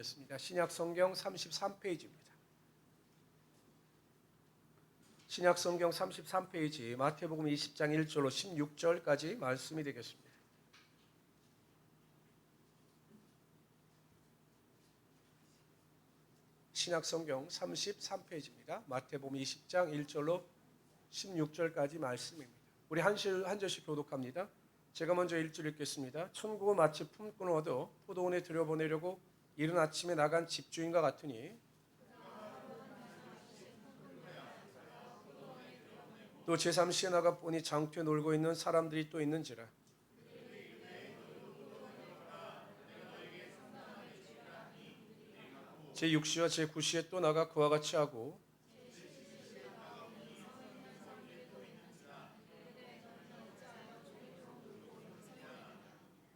겠습니다. 신약 성경 33페이지입니다. 신약 성경 33페이지 마태복음 20장 1절로 16절까지 말씀이 되겠습니다. 신약 성경 33페이지입니다. 마태복음 20장 1절로 16절까지 말씀입니다. 우리 한 절씩 교독합니다. 제가 먼저 1절 읽겠습니다. 천국은 마치 품꾼을 얻어 포도원에 들여보내려고 이른 아침에 나간 집주인과 같으니 또 제3시에 나가 보니 장터에 놀고 있는 사람들이 또 있는지라. 제6시와 제9시에 또 나가 그와 같이 하고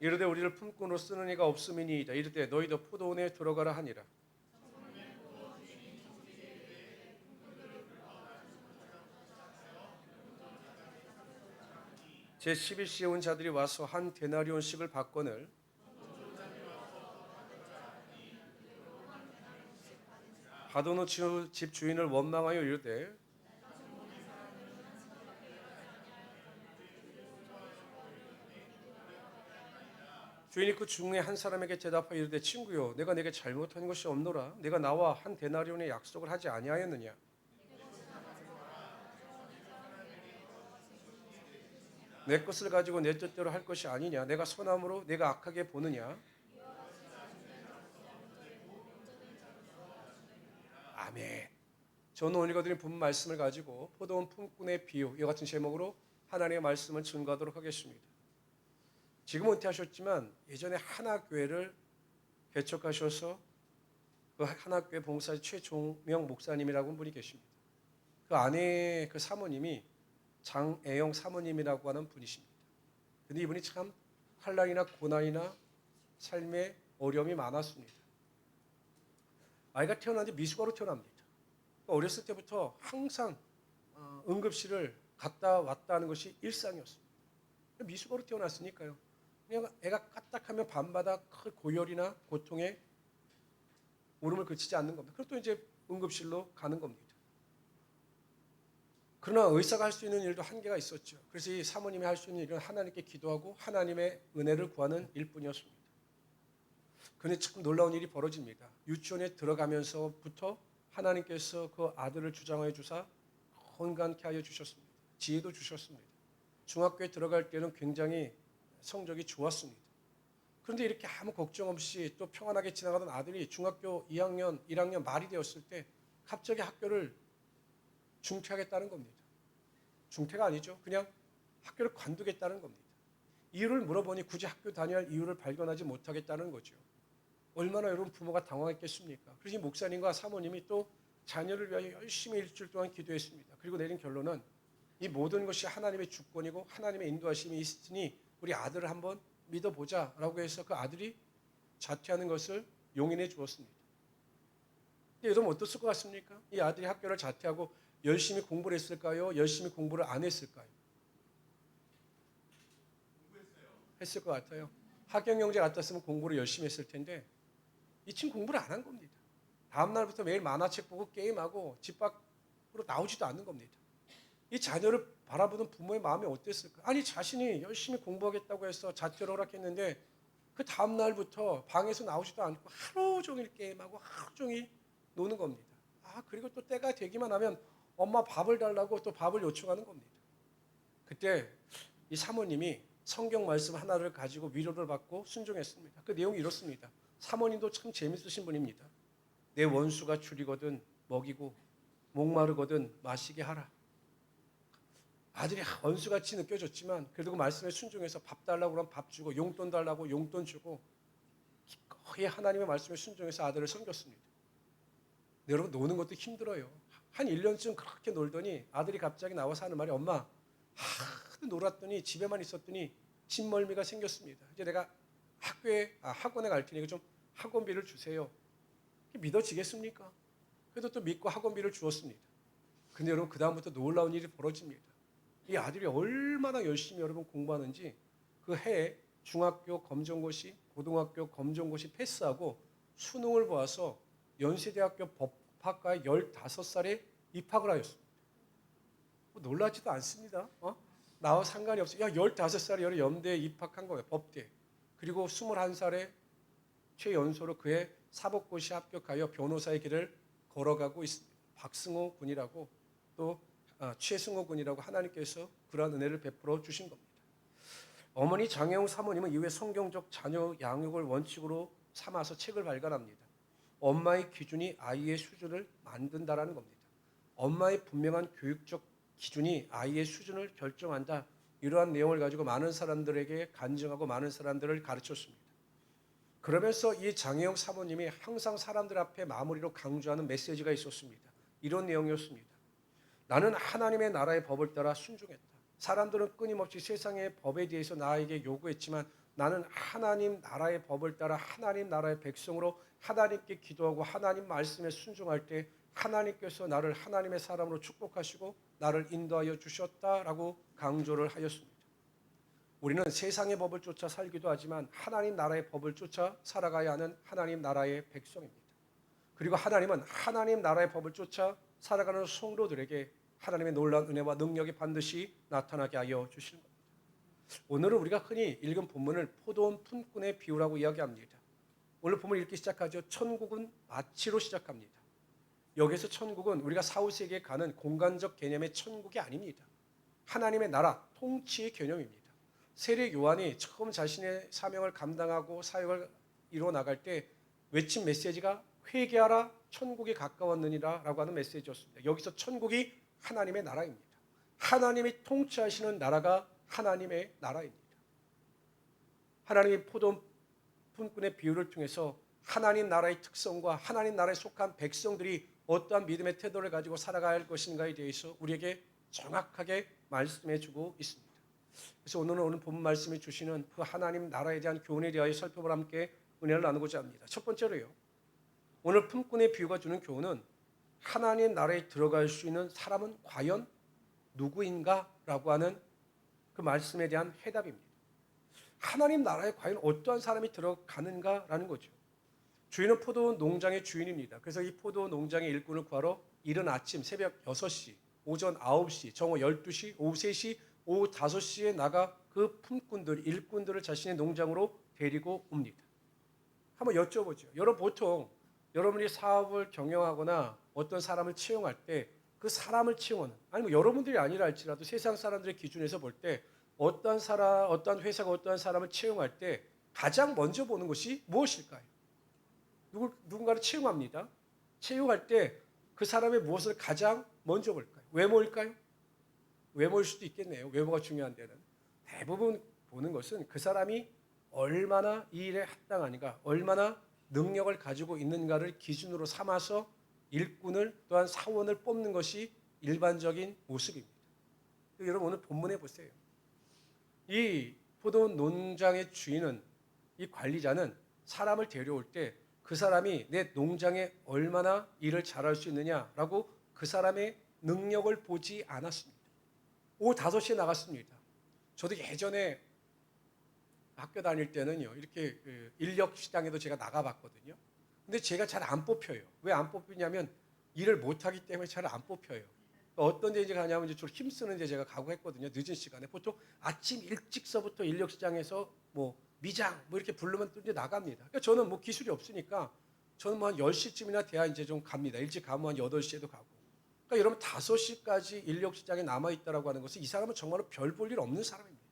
이르되 우리를 품꾼으로 쓰는 이가 없음이니이다. 이르되 너희도 포도원에 들어가라 하니라. 제11시에 온 자들이 와서 한 데나리온씩을 받거늘 받은 후 집 주인을 원망하여 이르되 주인이 그 중에 한 사람에게 대답하여 이르되 친구요 내가 내게 잘못한 것이 없노라. 내가 나와 한 데나리온의 약속을 하지 아니하였느냐. 내 것을 가지고 내 뜻대로 할 것이 아니냐. 내가 선함으로 내가 악하게 보느냐. 아멘. 저는 오늘 읽어드린 본 말씀을 가지고 포도원 품꾼의 비유 이와 같은 제목으로 하나님의 말씀을 증거하도록 하겠습니다. 지금 은퇴하셨지만 예전에 하나교회를 개척하셔서 그 하나교회 봉사자 최종명 목사님이라고 한 분이 계십니다. 그 아내 그 사모님이 장애영 사모님이라고 하는 분이십니다. 근데 이분이 참 환난이나 고난이나 삶의 어려움이 많았습니다. 아이가 태어났는데 미숙아로 태어납니다. 어렸을 때부터 항상 응급실을 갔다 왔다 하는 것이 일상이었습니다. 미숙아로 태어났으니까요. 그냥 애가 까딱하면 밤마다 큰 고열이나 고통에 울음을 그치지 않는 겁니다. 그리고 또 이제 응급실로 가는 겁니다. 그러나 의사가 할 수 있는 일도 한계가 있었죠. 그래서 이 사모님이 할 수 있는 일은 하나님께 기도하고 하나님의 은혜를 구하는 일뿐이었습니다. 그런데 참 놀라운 일이 벌어집니다. 유치원에 들어가면서부터 하나님께서 그 아들을 주장하여 주사 건강케 하여 주셨습니다. 지혜도 주셨습니다. 중학교에 들어갈 때는 굉장히 성적이 좋았습니다. 그런데 이렇게 아무 걱정 없이 또 평안하게 지나가던 아들이 중학교 2학년, 1학년 말이 되었을 때 갑자기 학교를 중퇴하겠다는 겁니다. 중퇴가 아니죠. 그냥 학교를 관두겠다는 겁니다. 이유를 물어보니 굳이 학교 다녀야 할 이유를 발견하지 못하겠다는 거죠. 얼마나 여러분 부모가 당황했겠습니까? 그래서 이 목사님과 사모님이 또 자녀를 위하여 열심히 일주일 동안 기도했습니다. 그리고 내린 결론은 이 모든 것이 하나님의 주권이고 하나님의 인도하심이 있으니 우리 아들을 한번 믿어보자라고 해서 그 아들이 자퇴하는 것을 용인해 주었습니다. 근데 여러분 어떻을 것 같습니까? 이 아들이 학교를 자퇴하고 열심히 공부를 했을까요? 열심히 공부를 안 했을까요? 했을 것 같아요. 학경영재 같았으면 공부를 열심히 했을 텐데 이 친구 공부를 안 한 겁니다. 다음 날부터 매일 만화책 보고 게임하고 집 밖으로 나오지도 않는 겁니다. 이 자녀를 바라보는 부모의 마음이 어땠을까? 아니 자신이 열심히 공부하겠다고 해서 자퇴를 허락했는데 그 다음 날부터 방에서 나오지도 않고 하루 종일 게임하고 하루 종일 노는 겁니다. 그리고 또 때가 되기만 하면 엄마 밥을 달라고 또 밥을 요청하는 겁니다. 그때 이 사모님이 성경 말씀 하나를 가지고 위로를 받고 순종했습니다. 그 내용이 이렇습니다. 사모님도 참 재밌으신 분입니다. 내 원수가 줄이거든 먹이고 목마르거든 마시게 하라. 아들이 원수같이 느껴졌지만 그래도 그 말씀에 순종해서 밥 달라고 그러면 밥 주고 용돈 달라고 용돈 주고 거의 하나님의 말씀에 순종해서 아들을 섬겼습니다. 여러분 노는 것도 힘들어요. 한 1년쯤 그렇게 놀더니 아들이 갑자기 나와서 하는 말이 엄마 하도 놀았더니 집에만 있었더니 집멀미가 생겼습니다. 이제 내가 학원에 갈 테니까 좀 학원비를 주세요. 믿어지겠습니까? 그래도 또 믿고 학원비를 주었습니다. 근데 여러분 그 다음부터 놀라운 일이 벌어집니다. 이 아들이 얼마나 열심히 여러분 공부하는지 그 해에 중학교 검정고시, 고등학교 검정고시 패스하고 수능을 보아서 연세대학교 법학과에 15살에 입학을 하였습니다. 뭐 놀라지도 않습니다. 나와 상관이 없어요. 야, 15살에 연대에 입학한 거예요. 법대. 그리고 21살에 최연소로 그의 사법고시에 합격하여 변호사의 길을 걸어가고 있습니다. 박승호 군이라고 또 최승호 군이라고 하나님께서 그러한 은혜를 베풀어 주신 겁니다. 어머니 장혜영 사모님은 이후에 성경적 자녀 양육을 원칙으로 삼아서 책을 발간합니다. 엄마의 기준이 아이의 수준을 만든다라는 겁니다. 엄마의 분명한 교육적 기준이 아이의 수준을 결정한다. 이러한 내용을 가지고 많은 사람들에게 간증하고 많은 사람들을 가르쳤습니다. 그러면서 이 장혜영 사모님이 항상 사람들 앞에 마무리로 강조하는 메시지가 있었습니다. 이런 내용이었습니다. 나는 하나님의 나라의 법을 따라 순종했다. 사람들은 끊임없이 세상의 법에 대해서 나에게 요구했지만 나는 하나님 나라의 법을 따라 하나님 나라의 백성으로 하나님께 기도하고 하나님 말씀에 순종할 때 하나님께서 나를 하나님의 사람으로 축복하시고 나를 인도하여 주셨다라고 강조를 하였습니다. 우리는 세상의 법을 쫓아 살기도 하지만 하나님 나라의 법을 쫓아 살아가야 하는 하나님 나라의 백성입니다. 그리고 하나님은 하나님 나라의 법을 쫓아 살아가는 성도들에게 하나님의 놀라운 은혜와 능력이 반드시 나타나게 하여 주시는 겁니다. 오늘은 우리가 흔히 읽은 본문을 포도원 품꾼의 비유라고 이야기합니다. 오늘 본문 읽기 시작하죠. 천국은 마치로 시작합니다. 여기서 천국은 우리가 사후세계에 가는 공간적 개념의 천국이 아닙니다. 하나님의 나라, 통치의 개념입니다. 세례 요한이 처음 자신의 사명을 감당하고 사역을 이루어 나갈 때 외친 메시지가 회개하라 천국이 가까웠느니라 라고 하는 메시지였습니다. 여기서 천국이 하나님의 나라입니다. 하나님이 통치하시는 나라가 하나님의 나라입니다. 하나님이 포도원 품꾼의 비유를 통해서 하나님 나라의 특성과 하나님 나라에 속한 백성들이 어떠한 믿음의 태도를 가지고 살아가야 할 것인가에 대해서 우리에게 정확하게 말씀해 주고 있습니다. 그래서 오늘 본 말씀이 주시는 그 하나님 나라에 대한 교훈에 대하여 살펴보라 함께 은혜를 나누고자 합니다. 첫 번째로요. 오늘 품꾼의 비유가 주는 교훈은 하나님 나라에 들어갈 수 있는 사람은 과연 누구인가라고 하는 그 말씀에 대한 해답입니다. 하나님 나라에 과연 어떠한 사람이 들어가는가라는 거죠. 주인은 포도원 농장의 주인입니다. 그래서 이 포도원 농장의 일꾼을 구하러 이른 아침 새벽 6시, 오전 9시, 정오 12시, 오후 3시, 오후 5시에 나가 그 품꾼들, 일꾼들을 자신의 농장으로 데리고 옵니다. 한번 여쭤보죠. 여러분 보통 여러분이 사업을 경영하거나 어떤 사람을 채용할 때 그 사람을 채용하는 아니면 여러분들이 아니라 할지라도 세상 사람들의 기준에서 볼 때 어떠한 사람, 어떠한 회사가 어떠한 사람을 채용할 때 가장 먼저 보는 것이 무엇일까요? 누군가를 채용합니다. 채용할 때 그 사람의 무엇을 가장 먼저 볼까요? 외모일까요? 외모일 수도 있겠네요. 외모가 중요한 데는. 대부분 보는 것은 그 사람이 얼마나 이 일에 합당하는가, 얼마나 능력을 가지고 있는가를 기준으로 삼아서 일꾼을 또한 사원을 뽑는 것이 일반적인 모습입니다. 여러분 오늘 본문에 보세요. 이 포도원 농장의 주인은 이 관리자는 사람을 데려올 때 그 사람이 내 농장에 얼마나 일을 잘할 수 있느냐라고 그 사람의 능력을 보지 않았습니다. 오후 5시에 나갔습니다. 저도 예전에 학교 다닐 때는요, 이렇게 인력 시장에도 제가 나가봤거든요. 근데 제가 잘 안 뽑혀요. 왜 안 뽑히냐면 일을 못하기 때문에 잘 안 뽑혀요. 어떤 데 이제 가냐면 이제 주로 힘쓰는 데 제가 가고 했거든요. 늦은 시간에. 보통 아침 일찍서부터 인력 시장에서 뭐 미장 뭐 이렇게 부르면 또 이제 나갑니다. 그러니까 저는 뭐 기술이 없으니까 저는 뭐 한 10시쯤이나 돼야 이제 좀 갑니다. 일찍 가면 한 8시에도 가고. 그러니까 여러분 5시까지 인력 시장에 남아있다라고 하는 것은 이 사람은 정말로 별 볼 일 없는 사람입니다.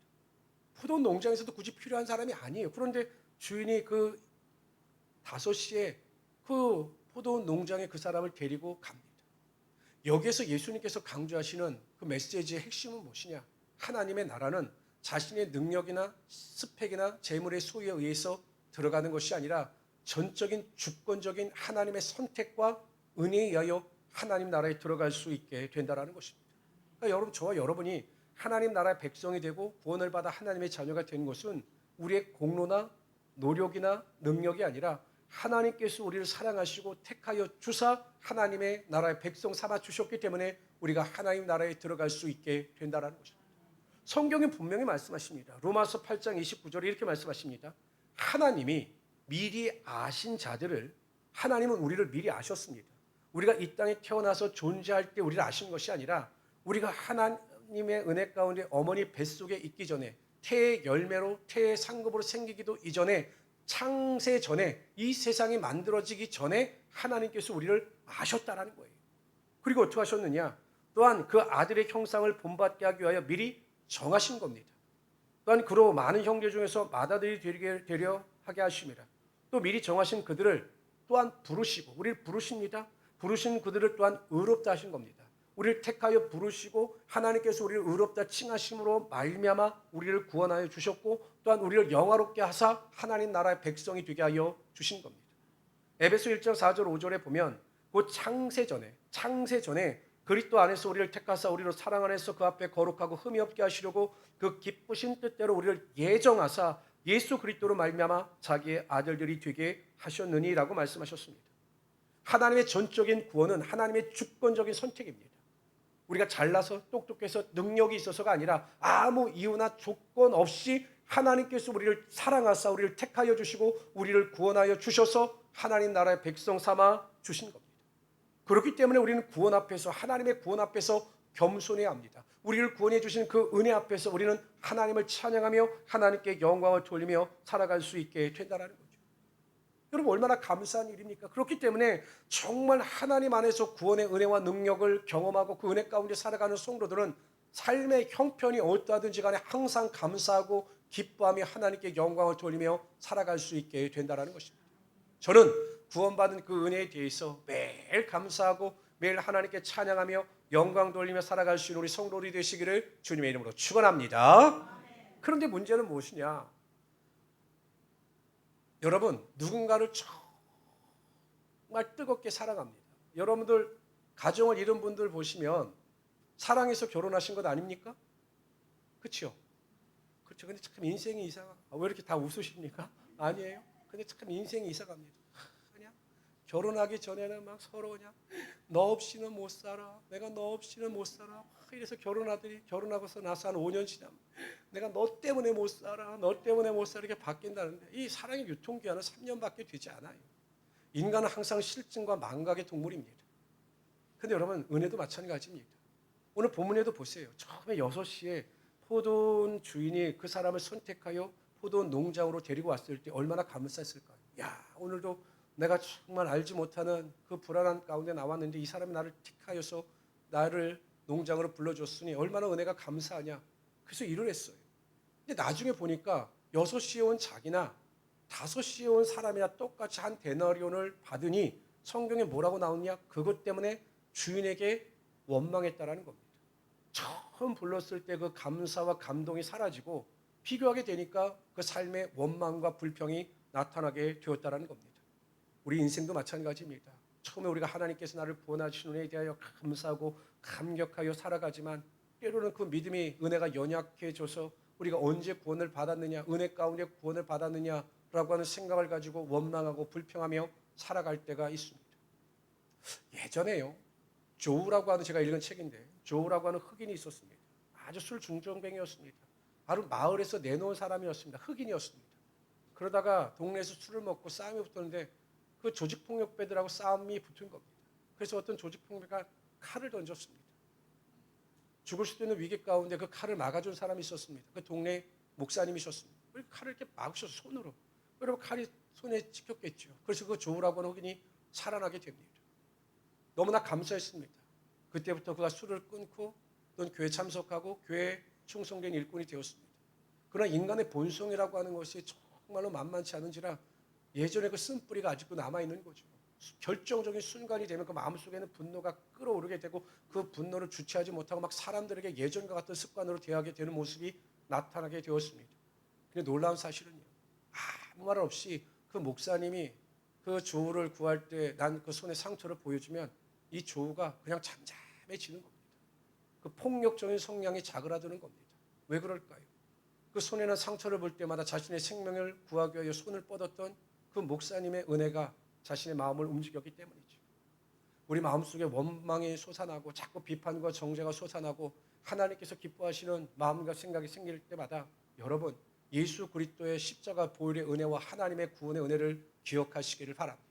포도원 농장에서도 굳이 필요한 사람이 아니에요. 그런데 주인이 그 5시에 그 포도원 농장에 그 사람을 데리고 갑니다. 여기에서 예수님께서 강조하시는 그 메시지의 핵심은 무엇이냐? 하나님의 나라는 자신의 능력이나 스펙이나 재물의 소유에 의해서 들어가는 것이 아니라 전적인 주권적인 하나님의 선택과 은혜에 의하여 하나님 나라에 들어갈 수 있게 된다는 것입니다. 그러니까 여러분, 저와 여러분이 하나님 나라의 백성이 되고 구원을 받아 하나님의 자녀가 된 것은 우리의 공로나 노력이나 능력이 아니라 하나님께서 우리를 사랑하시고 택하여 주사 하나님의 나라의 백성 삼아 주셨기 때문에 우리가 하나님 나라에 들어갈 수 있게 된다는 것입니다. 성경은 분명히 말씀하십니다. 로마서 8장 29절에 이렇게 말씀하십니다. 하나님이 미리 아신 자들을 하나님은 우리를 미리 아셨습니다. 우리가 이 땅에 태어나서 존재할 때 우리를 아신 것이 아니라 우리가 하나님의 은혜 가운데 어머니 뱃속에 있기 전에 태의 열매로 태의 상급으로 생기기도 이전에 창세 전에 이 세상이 만들어지기 전에 하나님께서 우리를 아셨다라는 거예요. 그리고 어떻게 하셨느냐? 또한 그 아들의 형상을 본받게 하기 위하여 미리 정하신 겁니다. 또한 그로 많은 형제 중에서 맏아들이 되려 하게 하심이라. 또 미리 정하신 그들을 또한 부르시고, 우리를 부르십니다. 부르신 그들을 또한 의롭다 하신 겁니다. 우리를 택하여 부르시고 하나님께서 우리를 의롭다 칭하심으로 말미암아 우리를 구원하여 주셨고, 또한 우리를 영화롭게 하사 하나님 나라의 백성이 되게 하여 주신 겁니다. 에베소 1장 4절 5절에 보면 그 창세 전에 그리스도 안에서 우리를 택하사 우리로 사랑 안에서 그 앞에 거룩하고 흠이 없게 하시려고 그 기쁘신 뜻대로 우리를 예정하사 예수 그리스도로 말미암아 자기의 아들들이 되게 하셨느니라고 말씀하셨습니다. 하나님의 전적인 구원은 하나님의 주권적인 선택입니다. 우리가 잘나서 똑똑해서 능력이 있어서가 아니라 아무 이유나 조건 없이 하나님께서 우리를 사랑하사 우리를 택하여 주시고 우리를 구원하여 주셔서 하나님 나라의 백성 삼아 주신 겁니다. 그렇기 때문에 우리는 구원 앞에서, 하나님의 구원 앞에서 겸손해야 합니다. 우리를 구원해 주신 그 은혜 앞에서 우리는 하나님을 찬양하며 하나님께 영광을 돌리며 살아갈 수 있게 된다는 거죠. 여러분, 얼마나 감사한 일입니까? 그렇기 때문에 정말 하나님 안에서 구원의 은혜와 능력을 경험하고 그 은혜 가운데 살아가는 성도들은 삶의 형편이 어떠하든지 간에 항상 감사하고 기뻐하며 하나님께 영광을 돌리며 살아갈 수 있게 된다는 것입니다. 저는 구원받은 그 은혜에 대해서 매일 감사하고 매일 하나님께 찬양하며 영광 돌리며 살아갈 수 있는 우리 성도들이 되시기를 주님의 이름으로 축원합니다. 그런데 문제는 무엇이냐? 여러분, 누군가를 정말 뜨겁게 사랑합니다. 여러분들 가정을 이룬 분들 보시면 사랑해서 결혼하신 것 아닙니까? 그렇죠? 그렇죠. 근데 참 인생이 이상하. 왜 이렇게 다 웃으십니까? 아니에요. 근데 참 인생이 이상합니다. 그냥 결혼하기 전에는 막 서로 그냥 너 없이는 못 살아. 내가 너 없이는 못 살아. 이래서 결혼하고서 나서 한 5년 지나면 내가 너 때문에 못 살아. 너 때문에 못 살아. 이렇게 바뀐다는데 이 사랑의 유통기한은 3년밖에 되지 않아요. 인간은 항상 실증과 망각의 동물입니다. 근데 여러분, 은혜도 마찬가지입니다. 오늘 본문에도 보세요. 처음에 6시에 포도원 주인이 그 사람을 선택하여 포도원 농장으로 데리고 왔을 때 얼마나 감사했을까요? 야, 오늘도 내가 정말 알지 못하는 그 불안한 가운데 나왔는데 이 사람이 나를 택하여서 나를 농장으로 불러줬으니 얼마나 은혜가 감사하냐. 그래서 일을 했어요. 근데 나중에 보니까 6시에 온 자기나 5시에 온 사람이나 똑같이 한 데나리온을 받으니 성경에 뭐라고 나오냐? 그것 때문에 주인에게 원망했다라는 겁니다. 처음 불렀을 때 그 감사와 감동이 사라지고 비교하게 되니까 그 삶의 원망과 불평이 나타나게 되었다는 겁니다. 우리 인생도 마찬가지입니다. 처음에 우리가 하나님께서 나를 구원하신 은혜에 대하여 감사하고 감격하여 살아가지만 때로는 그 믿음이 은혜가 연약해져서 우리가 언제 구원을 받았느냐, 은혜 가운데 구원을 받았느냐라고 하는 생각을 가지고 원망하고 불평하며 살아갈 때가 있습니다. 예전에요, 조우라고 하는, 제가 읽은 책인데 조우라고 하는 흑인이 있었습니다. 아주 술 중독병이었습니다. 바로 마을에서 내놓은 사람이었습니다. 흑인이었습니다. 그러다가 동네에서 술을 먹고 싸움이 붙었는데 그 조직폭력배들하고 싸움이 붙은 겁니다. 그래서 어떤 조직폭력배가 칼을 던졌습니다. 죽을 수도 있는 위기 가운데 그 칼을 막아준 사람이 있었습니다. 그 동네 목사님이셨습니다. 칼을 이렇게 막으셔서 손으로. 여러분, 칼이 손에 찍혔겠죠. 그래서 그 조우라고 하는 흑인이 살아나게 됩니다. 너무나 감사했습니다. 그때부터 그가 술을 끊고 또 교회 참석하고 교회에 충성된 일꾼이 되었습니다. 그러나 인간의 본성이라고 하는 것이 정말로 만만치 않은지라 예전에 그 쓴뿌리가 아직도 남아있는 거죠. 결정적인 순간이 되면 그 마음속에는 분노가 끓어오르게 되고 그 분노를 주체하지 못하고 막 사람들에게 예전과 같은 습관으로 대하게 되는 모습이 나타나게 되었습니다. 근데 놀라운 사실은요, 아무 말 없이 그 목사님이 그 조우를 구할 때 난 그 손에 상처를 보여주면 이 조우가 그냥 잠잠해지는 겁니다. 그 폭력적인 성향이 자그라드는 겁니다. 왜 그럴까요? 그 손에는 상처를 볼 때마다 자신의 생명을 구하기 위하여 손을 뻗었던 그 목사님의 은혜가 자신의 마음을 움직였기 때문이죠. 우리 마음속에 원망이 솟아나고 자꾸 비판과 정죄가 솟아나고 하나님께서 기뻐하시는 마음과 생각이 생길 때마다 여러분, 예수 그리스도의 십자가 보혈의 은혜와 하나님의 구원의 은혜를 기억하시기를 바랍니다.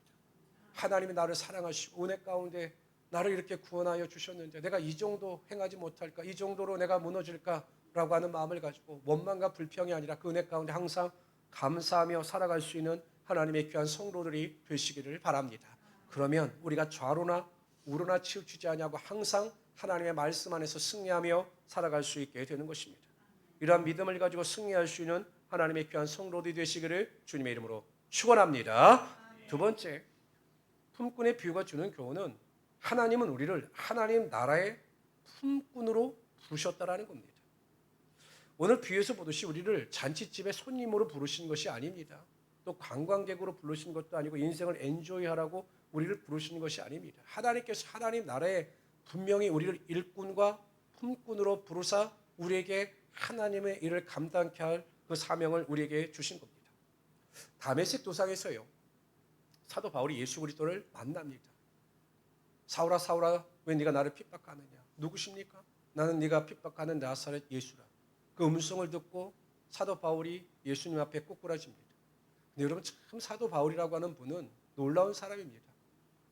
하나님이 나를 사랑하시고 은혜 가운데 나를 이렇게 구원하여 주셨는데 내가 이 정도 행하지 못할까? 이 정도로 내가 무너질까? 라고 하는 마음을 가지고 원망과 불평이 아니라 그 은혜 가운데 항상 감사하며 살아갈 수 있는 하나님의 귀한 성도들이 되시기를 바랍니다. 그러면 우리가 좌로나 우로나 치우치지 아니하고 항상 하나님의 말씀 안에서 승리하며 살아갈 수 있게 되는 것입니다. 이러한 믿음을 가지고 승리할 수 있는 하나님의 귀한 성도들이 되시기를 주님의 이름으로 축원합니다. 두 번째, 품꾼의 비유가 주는 교훈은 하나님은 우리를 하나님 나라의 품꾼으로 부르셨다라는 겁니다. 오늘 비유에서 보듯이 우리를 잔치집의 손님으로 부르신 것이 아닙니다. 또 관광객으로 부르신 것도 아니고 인생을 엔조이하라고 우리를 부르시는 것이 아닙니다. 하나님께서 하나님 나라에 분명히 우리를 일꾼과 품꾼으로 부르사 우리에게 하나님의 일을 감당케 할 그 사명을 우리에게 주신 겁니다. 다메섹 도상에서요, 사도 바울이 예수 그리스도를 만납니다. 사울아 사울아 왜 네가 나를 핍박하느냐? 누구십니까? 나는 네가 핍박하는 나사렛 예수라. 그 음성을 듣고 사도 바울이 예수님 앞에 꼬꾸라집니다. 근데 여러분 참 사도 바울이라고 하는 분은 놀라운 사람입니다.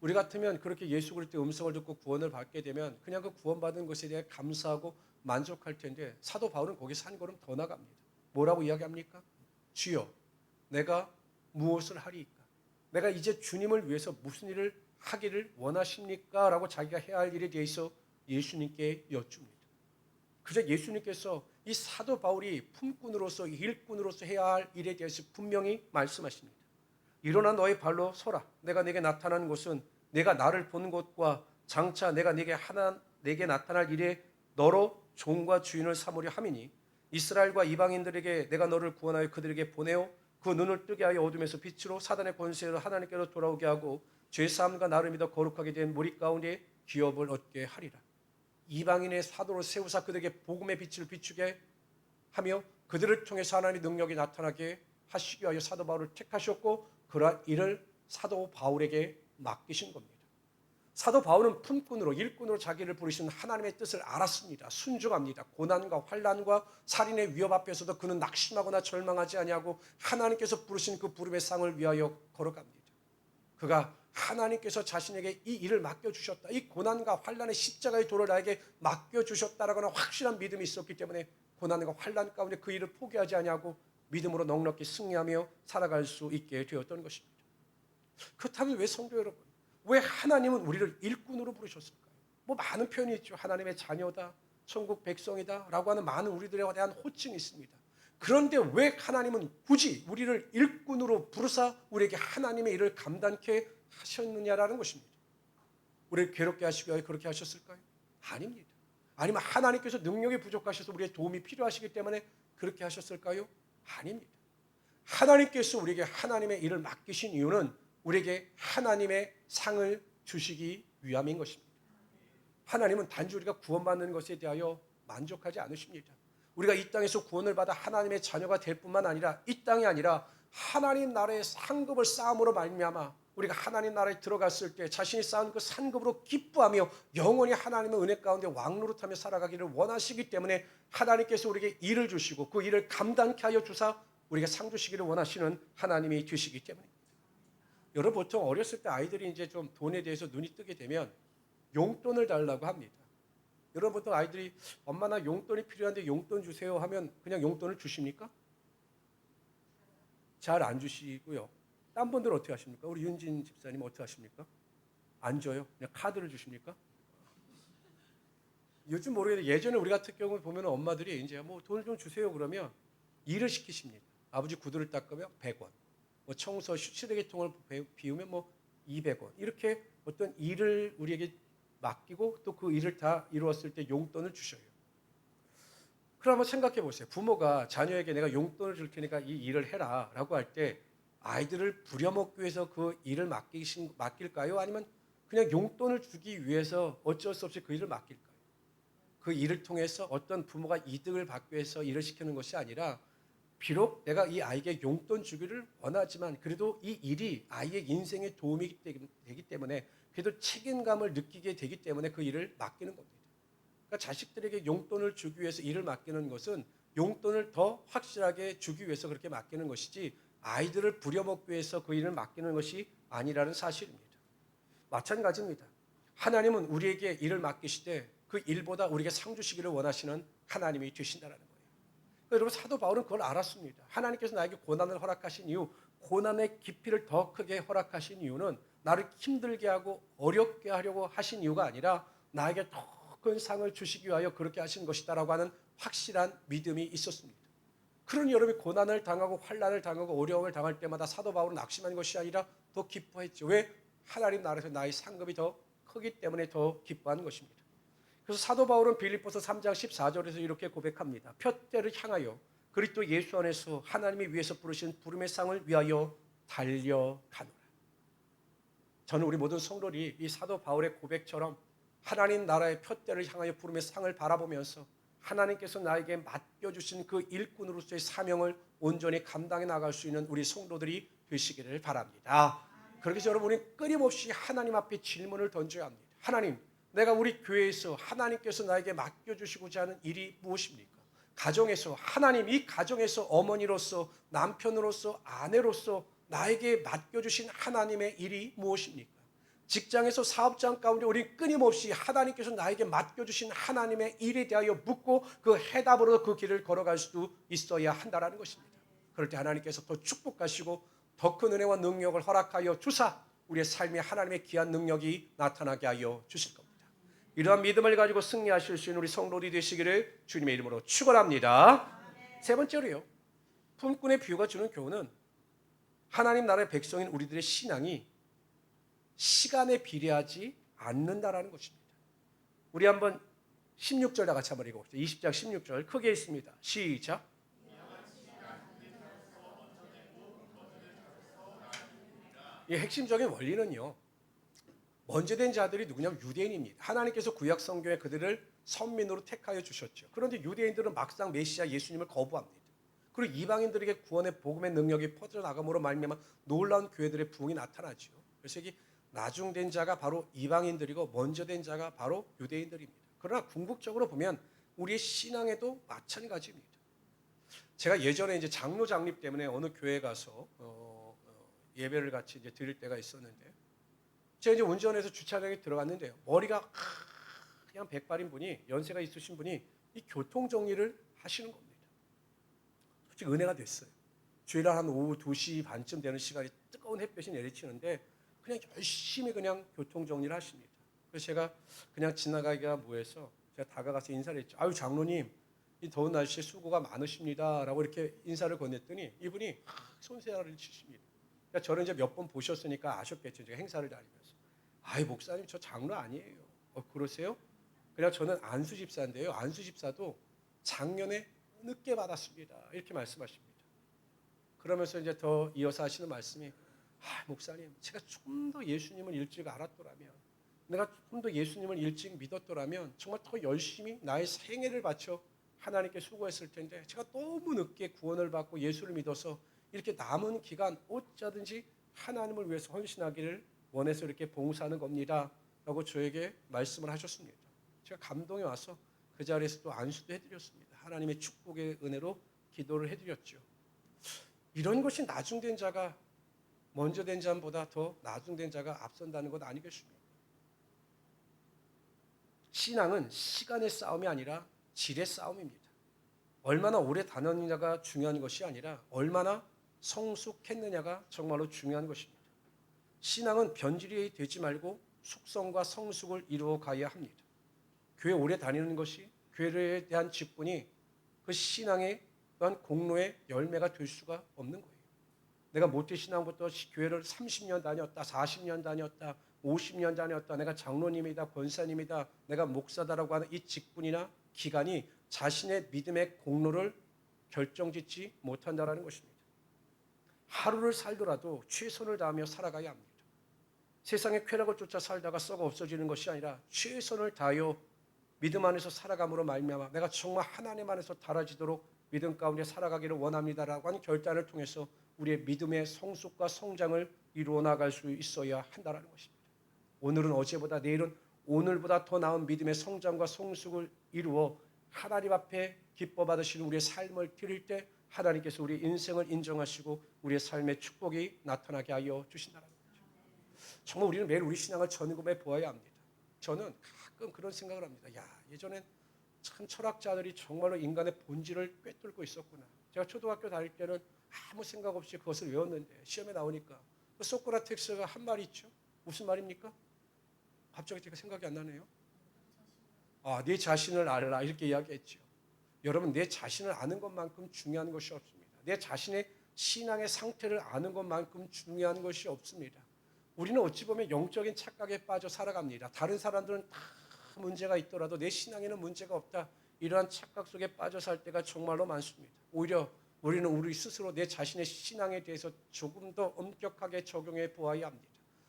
우리 같으면 그렇게 예수 그리스도의 음성을 듣고 구원을 받게 되면 그냥 그 구원받은 것에 대해 감사하고 만족할 텐데 사도 바울은 거기서 한 걸음 더 나갑니다. 뭐라고 이야기합니까? 주여 내가 무엇을 하리이까? 내가 이제 주님을 위해서 무슨 일을 하기를 원하십니까? 라고 자기가 해야 할 일에 대해서 예수님께 여쭙니다. 그저 예수님께서 이 사도 바울이 품꾼으로서 일꾼으로서 해야 할 일에 대해서 분명히 말씀하십니다. 일어나 너의 발로 서라. 내가 네게 나타난 곳은 내가 나를 본 곳과 장차 내가 내게 나타날 일에 너로 종과 주인을 삼으려 함이니 이스라엘과 이방인들에게 내가 너를 구원하여 그들에게 보내어 그 눈을 뜨게 하여 어둠에서 빛으로 사단의 권세로 하나님께로 돌아오게 하고 죄사함과 나를 믿어 거룩하게 된 무리 가운데 기업을 얻게 하리라. 이방인의 사도로 세우사 그들에게 복음의 빛을 비추게 하며 그들을 통해서 하나님의 능력이 나타나게 하시기 위하여 사도 바울을 택하셨고 그러한 일을 사도 바울에게 맡기신 겁니다. 사도 바울은 품꾼으로 일꾼으로 자기를 부르신 하나님의 뜻을 알았습니다. 순종합니다. 고난과 환난과 살인의 위협 앞에서도 그는 낙심하거나 절망하지 아니하고 하나님께서 부르신 그 부름의 상을 위하여 걸어갑니다. 그가 하나님께서 자신에게 이 일을 맡겨주셨다. 이 고난과 환난의 십자가의 도를 나에게 맡겨주셨다라고 하는 확실한 믿음이 있었기 때문에 고난과 환난 가운데 그 일을 포기하지 아니하고 믿음으로 넉넉히 승리하며 살아갈 수 있게 되었던 것입니다. 그렇다면 왜 성도 여러분, 왜 하나님은 우리를 일꾼으로 부르셨을까요? 뭐 많은 표현이 있죠. 하나님의 자녀다, 천국 백성이다 라고 하는 많은 우리들에 대한 호칭이 있습니다. 그런데 왜 하나님은 굳이 우리를 일꾼으로 부르사 우리에게 하나님의 일을 감당케 하셨느냐라는 것입니다. 우리를 괴롭게 하시기 위해 그렇게 하셨을까요? 아닙니다. 아니면 하나님께서 능력이 부족하셔서 우리의 도움이 필요하시기 때문에 그렇게 하셨을까요? 아닙니다. 하나님께서 우리에게 하나님의 일을 맡기신 이유는 우리에게 하나님의 상을 주시기 위함인 것입니다. 하나님은 단지 우리가 구원받는 것에 대하여 만족하지 않으십니다. 우리가 이 땅에서 구원을 받아 하나님의 자녀가 될 뿐만 아니라 이 땅이 아니라 하나님 나라의 상급을 쌓음으로 말미암아 우리가 하나님 나라에 들어갔을 때 자신이 쌓은 그 상급으로 기뻐하며 영원히 하나님의 은혜 가운데 왕노릇하며 살아가기를 원하시기 때문에 하나님께서 우리에게 일을 주시고 그 일을 감당케 하여 주사 우리가 상 주시기를 원하시는 하나님이 되시기 때문입니다. 여러분 보통 어렸을 때 아이들이 이제 좀 돈에 대해서 눈이 뜨게 되면 용돈을 달라고 합니다. 여러분 보통 아이들이 엄마 나 용돈이 필요한데 용돈 주세요 하면 그냥 용돈을 주십니까? 잘 안 주시고요. 딴 분들은 어떻게 하십니까? 우리 윤진 집사님 어떻게 하십니까? 안 줘요. 그냥 카드를 주십니까? 요즘 모르겠는데 예전에 우리 같은 경우 보면 엄마들이 이제 뭐 돈을 좀 주세요 그러면 일을 시키십니다. 아버지 구두를 닦으면 100원. 뭐 청소 쓰레기통을 비우면 뭐 200원. 이렇게 어떤 일을 우리에게 맡기고 또 그 일을 다 이루었을 때 용돈을 주셔요. 그럼 한번 생각해 보세요. 부모가 자녀에게 내가 용돈을 줄 테니까 이 일을 해라 라고 할 때 아이들을 부려먹기 위해서 그 일을 맡길까요? 아니면 그냥 용돈을 주기 위해서 어쩔 수 없이 그 일을 맡길까요? 그 일을 통해서 어떤 부모가 이득을 받기 위해서 일을 시키는 것이 아니라 비록 내가 이 아이에게 용돈 주기를 원하지만 그래도 이 일이 아이의 인생에 도움이 되기 때문에 그래도 책임감을 느끼게 되기 때문에 그 일을 맡기는 겁니다. 그러니까 자식들에게 용돈을 주기 위해서 일을 맡기는 것은 용돈을 더 확실하게 주기 위해서 그렇게 맡기는 것이지 아이들을 부려먹기 위해서 그 일을 맡기는 것이 아니라는 사실입니다. 마찬가지입니다. 하나님은 우리에게 일을 맡기시되 그 일보다 우리에게 상 주시기를 원하시는 하나님이 되신다는 거예요. 여러분, 사도 바울은 그걸 알았습니다. 하나님께서 나에게 고난을 허락하신 이유, 고난의 깊이를 더 크게 허락하신 이유는 나를 힘들게 하고 어렵게 하려고 하신 이유가 아니라 나에게 더 큰 상을 주시기 위하여 그렇게 하신 것이다라고 하는 확실한 믿음이 있었습니다. 그러니 여러분이 고난을 당하고 환난을 당하고 어려움을 당할 때마다 사도 바울은 낙심한 것이 아니라 더 기뻐했죠. 왜? 하나님 나라에서 나의 상급이 더 크기 때문에 더 기뻐하는 것입니다. 그래서 사도 바울은 빌립보서 3장 14절에서 이렇게 고백합니다. 푯대를 향하여 그리스도 예수 안에서 하나님이 위에서 부르신 부름의 상을 위하여 달려가노라. 저는 우리 모든 성도들이 이 사도 바울의 고백처럼 하나님 나라의 푯대를 향하여 부름의 상을 바라보면서 하나님께서 나에게 맡겨주신 그 일꾼으로서의 사명을 온전히 감당해 나갈 수 있는 우리 성도들이 되시기를 바랍니다. 그렇게 해서 여러분, 우리는 끊임없이 하나님 앞에 질문을 던져야 합니다. 하나님, 내가 우리 교회에서 하나님께서 나에게 맡겨주시고자 하는 일이 무엇입니까? 가정에서, 하나님, 이 가정에서 어머니로서, 남편으로서, 아내로서 나에게 맡겨주신 하나님의 일이 무엇입니까? 직장에서 사업장 가운데 우리 끊임없이 하나님께서 나에게 맡겨주신 하나님의 일에 대하여 묻고 그 해답으로 그 길을 걸어갈 수도 있어야 한다는 것입니다. 그럴 때 하나님께서 더 축복하시고 더 큰 은혜와 능력을 허락하여 주사 우리의 삶에 하나님의 귀한 능력이 나타나게 하여 주실 겁니다. 이러한 믿음을 가지고 승리하실 수 있는 우리 성도들이 되시기를 주님의 이름으로 축원합니다. 세 번째로요, 품꾼의 비유가 주는 교훈은 하나님 나라의 백성인 우리들의 신앙이 시간에 비례하지 않는다라는 것입니다. 우리 한번 16절 다 같이 한번 읽어봅시다. 20장 16절 크게 있습니다. 시작. 이 핵심적인 원리는요, 먼저 된 자들이 누구냐면 유대인입니다. 하나님께서 구약 성경에 그들을 선민으로 택하여 주셨죠. 그런데 유대인들은 막상 메시아 예수님을 거부합니다. 그리고 이방인들에게 구원의 복음의 능력이 퍼져나감으로 말미암아 놀라운 교회들의 부흥이 나타나죠. 그래서 이게 나중된 자가 바로 이방인들이고 먼저 된 자가 바로 유대인들입니다. 그러나 궁극적으로 보면 우리의 신앙에도 마찬가지입니다. 제가 예전에 이제 장로 장립 때문에 어느 교회 가서 예배를 같이 이제 드릴 때가 있었는데, 제가 이제 운전해서 주차장에 들어갔는데요, 머리가 그냥 백발인 분이, 연세가 있으신 분이 이 교통 정리를 하시는 겁니다. 솔직히 은혜가 됐어요. 주일날 한 오후 2시 반쯤 되는 시간이 뜨거운 햇볕이 내리치는데 그냥 열심히 그냥 교통 정리를 하십니다. 그래서 제가 그냥 지나가기가 뭐해서 제가 다가가서 인사를 했죠. 아유, 장로님, 이 더운 날씨에 수고가 많으십니다 라고 이렇게 인사를 건넸더니 이분이 손세라를 치십니다. 그러니까 저를 이제 몇 번 보셨으니까 아셨겠죠. 제가 행사를 다니면서. 아이, 목사님, 저 장로 아니에요. 그러세요? 그냥 저는 안수 집사인데요, 안수 집사도 작년에 늦게 받았습니다, 이렇게 말씀하십니다. 그러면서 이제 더 이어서 하시는 말씀이, 목사님, 제가 좀 더 예수님을 일찍 알았더라면, 내가 좀 더 예수님을 일찍 믿었더라면 정말 더 열심히 나의 생애를 바쳐 하나님께 수고했을 텐데 제가 너무 늦게 구원을 받고 예수를 믿어서 이렇게 남은 기간 어쩌든지 하나님을 위해서 헌신하기를 원해서 이렇게 봉사하는 겁니다 라고 저에게 말씀을 하셨습니다. 제가 감동이 와서 그 자리에서 또 안수도 해드렸습니다. 하나님의 축복의 은혜로 기도를 해드렸죠. 이런 것이 나중된 자가 먼저 된 자보다 더 나중된 자가 앞선다는 것 아니겠습니까? 신앙은 시간의 싸움이 아니라 질의 싸움입니다. 얼마나 오래 다녔느냐가 중요한 것이 아니라 얼마나 성숙했느냐가 정말로 중요한 것입니다. 신앙은 변질이 되지 말고 숙성과 성숙을 이루어 가야 합니다. 교회 오래 다니는 것이 교회에 대한 직분이 그 신앙의 또한 공로의 열매가 될 수가 없는 거예요. 내가 모태신앙부터 교회를 30년 다녔다, 40년 다녔다, 50년 다녔다, 내가 장로님이다, 권사님이다, 내가 목사다라고 하는 이 직분이나 기간이 자신의 믿음의 공로를 결정짓지 못한다는 것입니다. 하루를 살더라도 최선을 다하며 살아가야 합니다. 세상의 쾌락을 쫓아 살다가 썩어 없어지는 것이 아니라 최선을 다하여 믿음 안에서 살아감으로 말미암아 내가 정말 하나님 안에서 달아지도록 믿음 가운데 살아가기를 원합니다라고 하는 결단을 통해서 우리의 믿음의 성숙과 성장을 이루어 나갈 수 있어야 한다는 것입니다. 오늘은 어제보다, 내일은 오늘보다 더 나은 믿음의 성장과 성숙을 이루어 하나님 앞에 기뻐 받으시는 우리의 삶을 드릴 때 하나님께서 우리의 인생을 인정하시고 우리의 삶의 축복이 나타나게 하여 주신다는 거죠. 정말 우리는 매일 우리 신앙을 점검해 보아야 합니다. 저는 가끔 그런 생각을 합니다. 야, 예전엔 참 철학자들이 정말로 인간의 본질을 꿰뚫고 있었구나. 제가 초등학교 다닐 때는 아무 생각 없이 그것을 외웠는데 시험에 나오니까 그 소크라테스가 한 말이 있죠. 무슨 말입니까? 갑자기 제가 생각이 안 나네요. 네 자신을 알라 이렇게 이야기했죠. 여러분, 내 자신을 아는 것만큼 중요한 것이 없습니다. 내 자신의 신앙의 상태를 아는 것만큼 중요한 것이 없습니다. 우리는 어찌 보면 영적인 착각에 빠져 살아갑니다. 다른 사람들은 다 문제가 있더라도 내 신앙에는 문제가 없다. 이러한 착각 속에 빠져 살 때가 정말로 많습니다. 오히려 우리는 우리 스스로 내 자신의 신앙에 대해서 조금 더 엄격하게 적용해 보아야 합니다.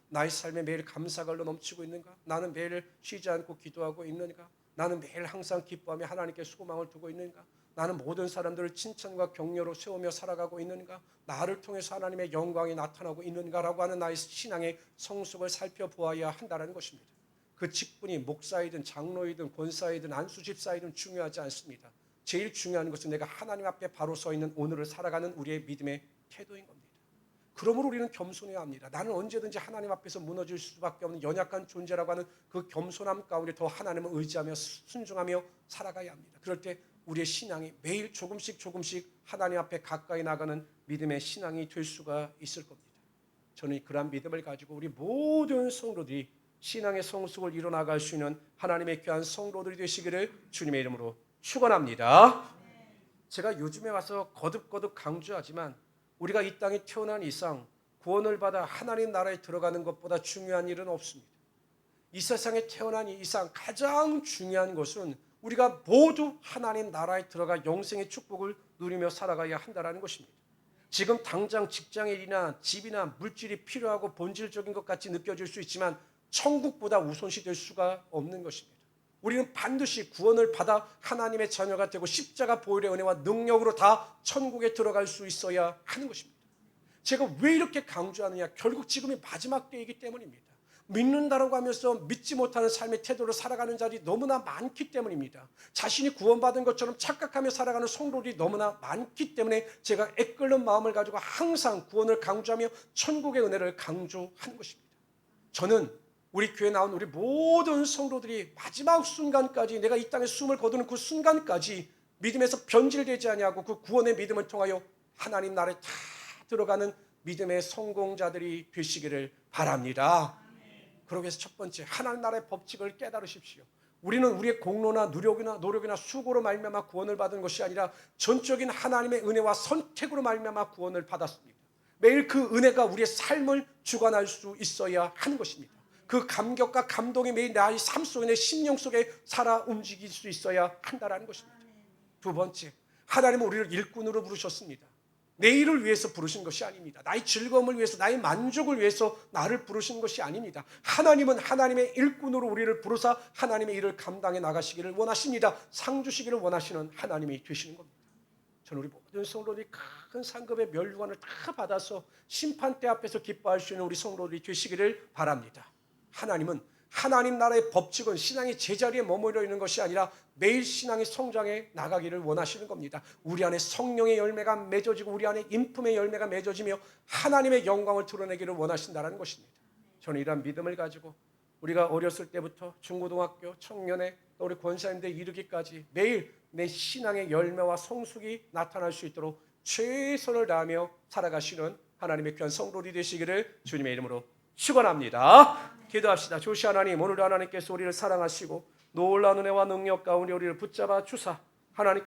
나의 삶에 매일 감사가 넘치고 있는가? 나는 매일 쉬지 않고 기도하고 있는가? 나는 매일 항상 기뻐하며 하나님께 소망을 두고 있는가? 나는 모든 사람들을 칭찬과 격려로 세우며 살아가고 있는가? 나를 통해서 하나님의 영광이 나타나고 있는가라고 하는 나의 신앙의 성숙을 살펴보아야 한다는 것입니다. 그 직분이 목사이든 장로이든 권사이든 안수집사이든 중요하지 않습니다. 제일 중요한 것은 내가 하나님 앞에 바로 서 있는 오늘을 살아가는 우리의 믿음의 태도인 겁니다. 그러므로 우리는 겸손해야 합니다. 나는 언제든지 하나님 앞에서 무너질 수밖에 없는 연약한 존재라고 하는 그 겸손함 가운데 더 하나님을 의지하며 순종하며 살아가야 합니다. 그럴 때 우리의 신앙이 매일 조금씩 하나님 앞에 가까이 나가는 믿음의 신앙이 될 수가 있을 겁니다. 저는 그러한 믿음을 가지고 우리 모든 성도들이 신앙의 성숙을 이뤄나갈 수 있는 하나님의 귀한 성도들이 되시기를 주님의 이름으로 축원합니다. 제가 요즘에 와서 거듭거듭 강조하지만 우리가 이 땅에 태어난 이상 구원을 받아 하나님 나라에 들어가는 것보다 중요한 일은 없습니다. 이 세상에 태어난 이상 가장 중요한 것은 우리가 모두 하나님 나라에 들어가 영생의 축복을 누리며 살아가야 한다는 것입니다. 지금 당장 직장의 일이나 집이나 물질이 필요하고 본질적인 것 같이 느껴질 수 있지만 천국보다 우선시 될 수가 없는 것입니다. 우리는 반드시 구원을 받아 하나님의 자녀가 되고 십자가 보혈의 은혜와 능력으로 다 천국에 들어갈 수 있어야 하는 것입니다. 제가 왜 이렇게 강조하느냐? 결국 지금이 마지막 때이기 때문입니다. 믿는다라고 하면서 믿지 못하는 삶의 태도로 살아가는 자들이 너무나 많기 때문입니다. 자신이 구원받은 것처럼 착각하며 살아가는 성도들이 너무나 많기 때문에 제가 애끓는 마음을 가지고 항상 구원을 강조하며 천국의 은혜를 강조하는 것입니다. 저는 우리 교회에 나온 우리 모든 성도들이 마지막 순간까지 내가 이 땅에 숨을 거두는 그 순간까지 믿음에서 변질되지 아니하고 그 구원의 믿음을 통하여 하나님 나라에 다 들어가는 믿음의 성공자들이 되시기를 바랍니다. 그러기 위해서 첫 번째, 하나님 나라의 법칙을 깨달으십시오. 우리는 우리의 공로나 노력이나 수고로 말미암아 구원을 받은 것이 아니라 전적인 하나님의 은혜와 선택으로 말미암아 구원을 받았습니다. 매일 그 은혜가 우리의 삶을 주관할 수 있어야 하는 것입니다. 그 감격과 감동이 매일 나의 삶 속에 내 심령 속에 살아 움직일 수 있어야 한다는 것입니다. 두 번째, 하나님은 우리를 일꾼으로 부르셨습니다. 내 일을 위해서 부르신 것이 아닙니다. 나의 즐거움을 위해서, 나의 만족을 위해서 나를 부르신 것이 아닙니다. 하나님은 하나님의 일꾼으로 우리를 부르사 하나님의 일을 감당해 나가시기를 원하십니다. 상 주시기를 원하시는 하나님이 되시는 겁니다. 저는 우리 모든 성도들이 큰 상급의 멸류관을 다 받아서 심판대 앞에서 기뻐할 수 있는 우리 성도들이 되시기를 바랍니다. 하나님은 하나님 나라의 법칙은 신앙의 제자리에 머물러 있는 것이 아니라 매일 신앙의 성장에 나가기를 원하시는 겁니다. 우리 안에 성령의 열매가 맺어지고 우리 안에 인품의 열매가 맺어지며 하나님의 영광을 드러내기를 원하신다는 것입니다. 저는 이러한 믿음을 가지고 우리가 어렸을 때부터 중고등학교, 청년회, 또 우리 권사님들 이르기까지 매일 내 신앙의 열매와 성숙이 나타날 수 있도록 최선을 다하며 살아가시는 하나님의 귀한 성도들이 되시기를 주님의 이름으로 축원합니다. 기도합시다. 조시 하나님, 오늘도 하나님께서 우리를 사랑하시고 놀라운 은혜와 능력 가운데 우리를 붙잡아 주사 하나님